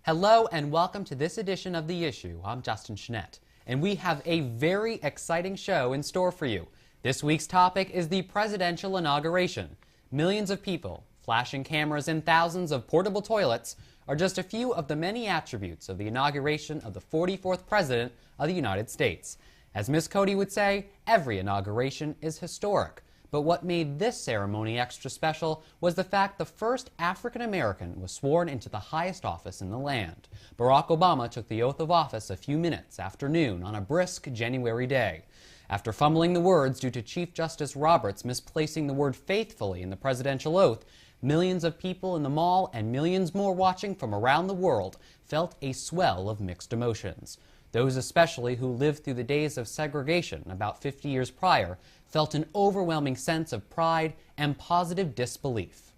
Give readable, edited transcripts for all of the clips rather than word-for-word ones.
Hello and welcome to this edition of The Issue. I'm Justin Chenette, and we have a very exciting show in store for you. This week's topic is the presidential inauguration. Millions of people, flashing cameras, and thousands of portable toilets are just a few of the many attributes of the inauguration of the 44th President of the United States. As Miss Cody would say, every inauguration is historic. But what made this ceremony extra special was the fact the first African American was sworn into the highest office in the land. Barack Obama took the oath of office a few minutes after noon on a brisk January day. After fumbling the words due to Chief Justice Roberts misplacing the word faithfully in the presidential oath, millions of people in the mall and millions more watching from around the world felt a swell of mixed emotions. Those especially who lived through the days of segregation about 50 years prior felt an overwhelming sense of pride and positive disbelief.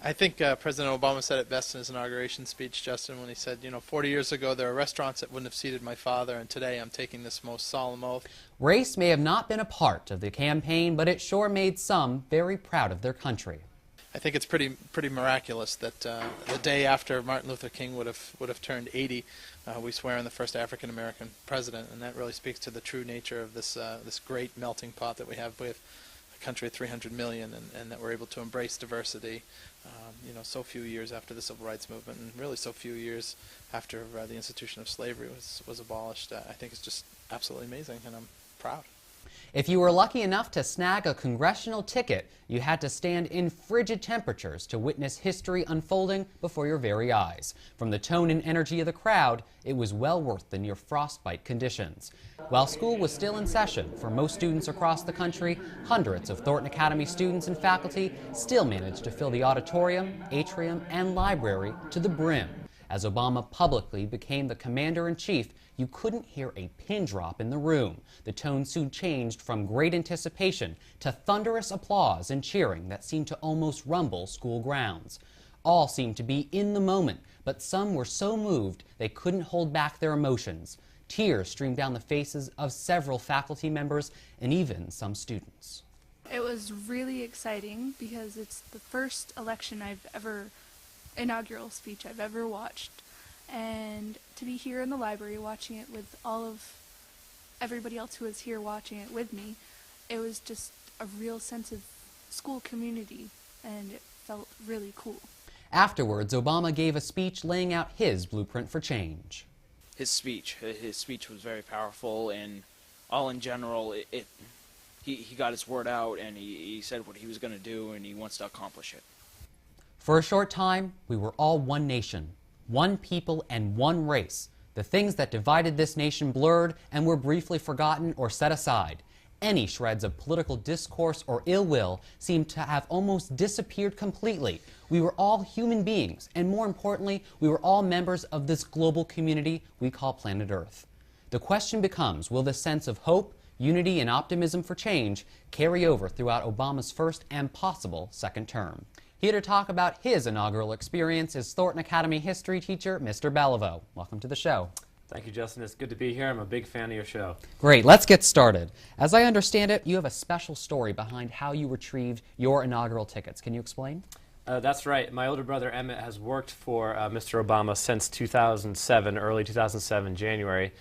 I think President Obama said it best in his inauguration speech, Justin, when he said, 40 years ago there were restaurants that wouldn't have seated my father, and today I'm taking this most solemn oath. Race may have not been a part of the campaign, but it sure made some very proud of their country. I think it's pretty miraculous that the day after Martin Luther King would have turned 80, we swear in the first African American president, and that really speaks to the true nature of this great melting pot that we have with a country of 300 million, and that we're able to embrace diversity. So few years after the Civil Rights Movement, and really so few years after the institution of slavery was abolished. I think it's just absolutely amazing, and I'm proud. If you were lucky enough to snag a congressional ticket, you had to stand in frigid temperatures to witness history unfolding before your very eyes. From the tone and energy of the crowd, it was well worth the near frostbite conditions. While school was still in session for most students across the country, hundreds of Thornton Academy students and faculty still managed to fill the auditorium, atrium, and library to the brim. As Obama publicly became the commander-in-chief, you couldn't hear a pin drop in the room. The tone soon changed from great anticipation to thunderous applause and cheering that seemed to almost rumble school grounds. All seemed to be in the moment, but some were so moved they couldn't hold back their emotions. Tears streamed down the faces of several faculty members and even some students. It was really exciting because it's the first inaugural speech I've ever watched, and to be here in the library watching it with all of everybody else who was here watching it with me, it was just a real sense of school community, and it felt really cool. Afterwards, Obama gave a speech laying out his blueprint for change. His speech was very powerful, and all in general, he got his word out, and he said what he was going to do, and he wants to accomplish it. For a short time, we were all one nation, one people, and one race. The things that divided this nation blurred and were briefly forgotten or set aside. Any shreds of political discourse or ill will seemed to have almost disappeared completely. We were all human beings, and more importantly, we were all members of this global community we call planet Earth. The question becomes, will this sense of hope, unity, and optimism for change carry over throughout Obama's first and possible second term? Here to talk about his inaugural experience is Thornton Academy history teacher, Mr. Beliveau. Welcome to the show. Thank you, Justin. It's good to be here. I'm a big fan of your show. Great. Let's get started. As I understand it, you have a special story behind how you retrieved your inaugural tickets. Can you explain? That's right. My older brother, Emmett, has worked for Mr. Obama since 2007, early 2007, January.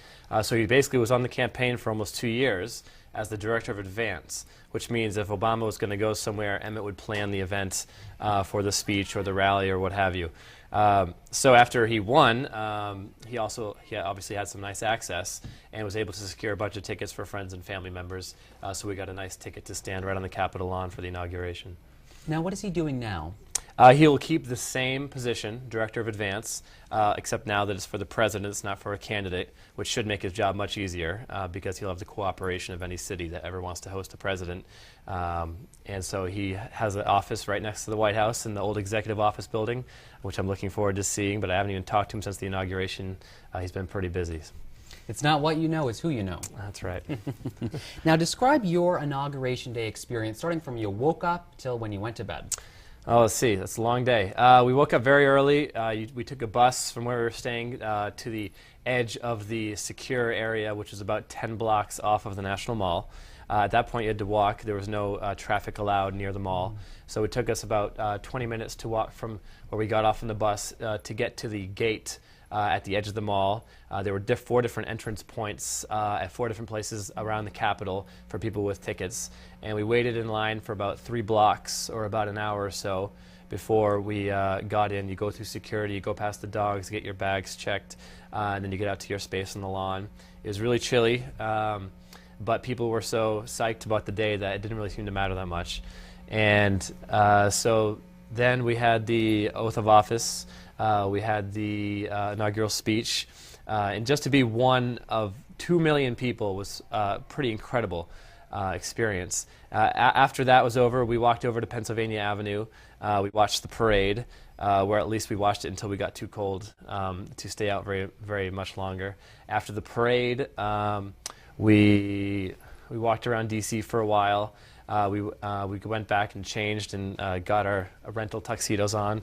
So he basically was on the campaign for almost 2 years as the director of advance, which means if Obama was going to go somewhere, Emmett would plan the event for the speech or the rally or what have you. So after he won, he obviously had some nice access and was able to secure a bunch of tickets for friends and family members. So we got a nice ticket to stand right on the Capitol lawn for the inauguration. Now, what is he doing now? He will keep the same position, Director of Advance, except now that it's for the President, it's not for a candidate, which should make his job much easier because he'll have the cooperation of any city that ever wants to host a President. And so he has an office right next to the White House in the old Executive Office building, which I'm looking forward to seeing, but I haven't even talked to him since the inauguration. He's been pretty busy. It's not what you know, it's who you know. That's right. Now, describe your Inauguration Day experience, starting from you woke up till when you went to bed. Oh, let's see. That's a long day. We woke up very early. We took a bus from where we were staying to the edge of the secure area, which is about 10 blocks off of the National Mall. At that point, you had to walk. There was no traffic allowed near the mall. So it took us about 20 minutes to walk from where we got off on the bus to get to the gate at the edge of the mall. There were 4 different entrance points at 4 different places around the Capitol for people with tickets. And we waited in line for about 3 blocks or about an hour or so before we got in. You go through security, you go past the dogs, get your bags checked, and then you get out to your space on the lawn. It was really chilly, but people were so psyched about the day that it didn't really seem to matter that much. And so then we had the oath of office, we had the inaugural speech, and just to be one of 2 million people was a pretty incredible experience. After that was over, we walked over to Pennsylvania Avenue. We watched the parade, where at least we watched it until we got too cold to stay out very, very much longer. After the parade, we walked around D.C. for a while. We went back and changed and got our rental tuxedos on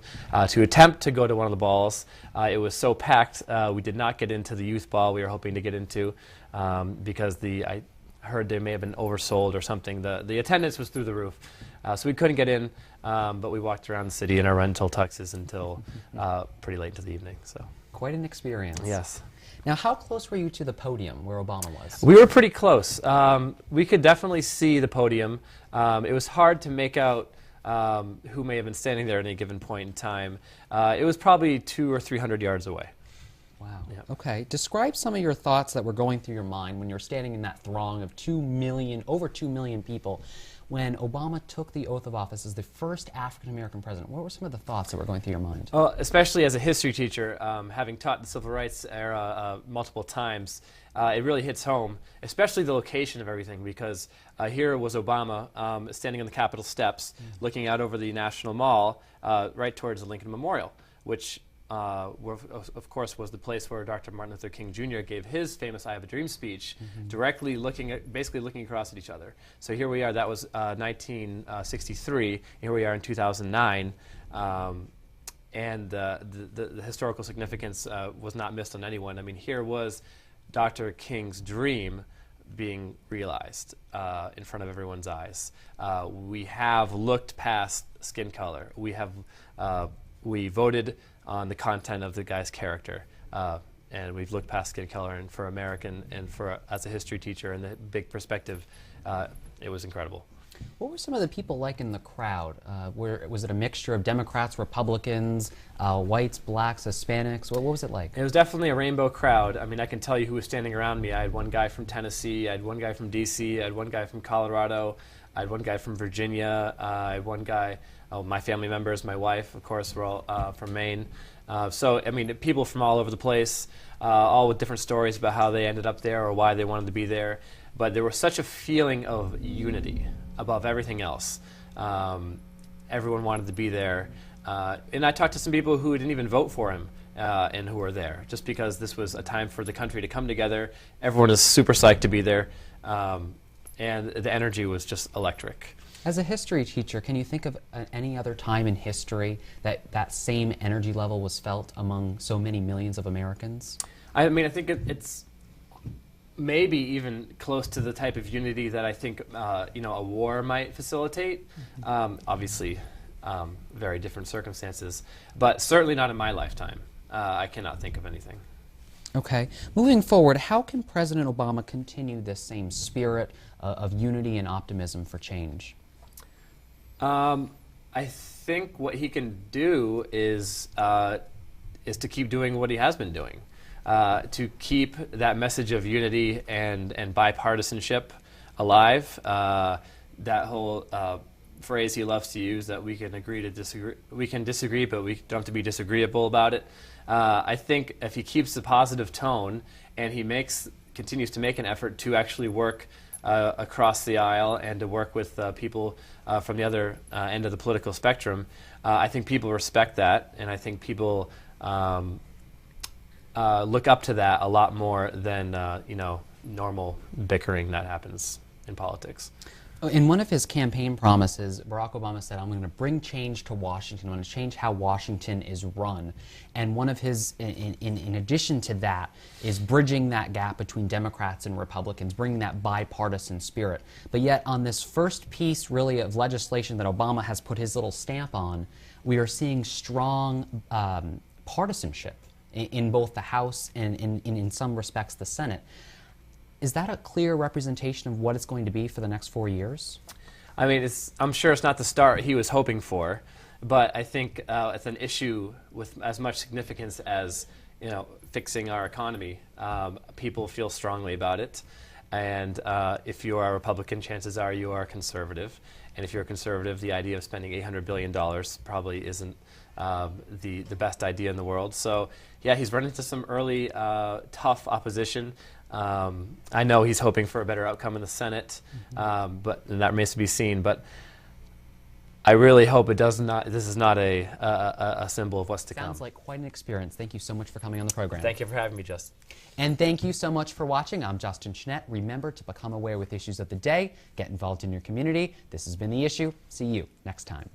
to attempt to go to one of the balls. It was so packed, we did not get into the youth ball we were hoping to get into because I heard they may have been oversold or something. The attendance was through the roof. So we couldn't get in, but we walked around the city in our rental tuxes until pretty late into the evening. So Quite an experience. yes. Now, how close were you to the podium where Obama was? We were pretty close. We could definitely see the podium. It was hard to make out who may have been standing there at any given point in time. It was probably 200 or 300 yards away. Wow. Yeah. Okay. Describe some of your thoughts that were going through your mind when you were standing in that throng of over 2 million people when Obama took the oath of office as the first African-American president. What were some of the thoughts that were going through your mind? Well, especially as a history teacher, having taught the civil rights era multiple times, it really hits home, especially the location of everything, because here was Obama standing on the Capitol steps, looking out over the National Mall, right towards the Lincoln Memorial, which of course was the place where Dr. Martin Luther King Jr. gave his famous I Have a Dream speech, directly basically looking across at each other. So here we are, that was 1963, here we are in 2009, and the historical significance was not missed on anyone. I mean, here was Dr. King's dream being realized in front of everyone's eyes. We have looked past skin color. We voted on the content of the guy's character, and we've looked past skin color. And for American, and as a history teacher, and the big perspective, it was incredible. What were some of the people like in the crowd? Was it a mixture of Democrats, Republicans, whites, blacks, Hispanics? What was it like? It was definitely a rainbow crowd. I mean, I can tell you who was standing around me. I had one guy from Tennessee, I had one guy from D.C., I had one guy from Colorado, I had one guy from Virginia, I had one guy, my family members, my wife, of course, were all from Maine. So, I mean, people from all over the place, all with different stories about how they ended up there or why they wanted to be there. But there was such a feeling of unity above everything else. Everyone wanted to be there. And I talked to some people who didn't even vote for him and who were there, just because this was a time for the country to come together. Everyone is super psyched to be there. And the energy was just electric. As a history teacher, can you think of any other time in history that same energy level was felt among so many millions of Americans? I mean, I think it's maybe even close to the type of unity that I think a war might facilitate. Obviously, very different circumstances, but certainly not in my lifetime. I cannot think of anything. Okay. Moving forward, how can President Obama continue this same spirit of unity and optimism for change? I think what he can do is to keep doing what he has been doing, to keep that message of unity and bipartisanship alive. That whole phrase he loves to use, that we can agree to disagree, we can disagree, but we don't have to be disagreeable about it. I think if he keeps the positive tone and he continues to make an effort to actually work across the aisle and to work with people from the other end of the political spectrum, I think people respect that, and I think people look up to that a lot more than normal bickering that happens in politics. In one of his campaign promises, Barack Obama said, "I'm going to bring change to Washington. I'm going to change how Washington is run." And one of his, in addition to that, is bridging that gap between Democrats and Republicans, bringing that bipartisan spirit. But yet, on this first piece, really, of legislation that Obama has put his little stamp on, we are seeing strong partisanship in both the House and in some respects the Senate. Is that a clear representation of what it's going to be for the next 4 years? I mean, I'm sure it's not the start he was hoping for, but I think it's an issue with as much significance as, you know, fixing our economy. People feel strongly about it, and if you are a Republican, chances are you are a conservative. And if you're a conservative, the idea of spending $800 billion probably isn't the best idea in the world. So, yeah, he's run into some early tough opposition. I know he's hoping for a better outcome in the Senate, but that remains to be seen. But I really hope this is not a symbol of what's to come. Sounds like quite an experience. Thank you so much for coming on the program. Thank you for having me, Justin. And thank you so much for watching. I'm Justin Schnett. Remember to become aware with issues of the day, get involved in your community. This has been The Issue. See you next time.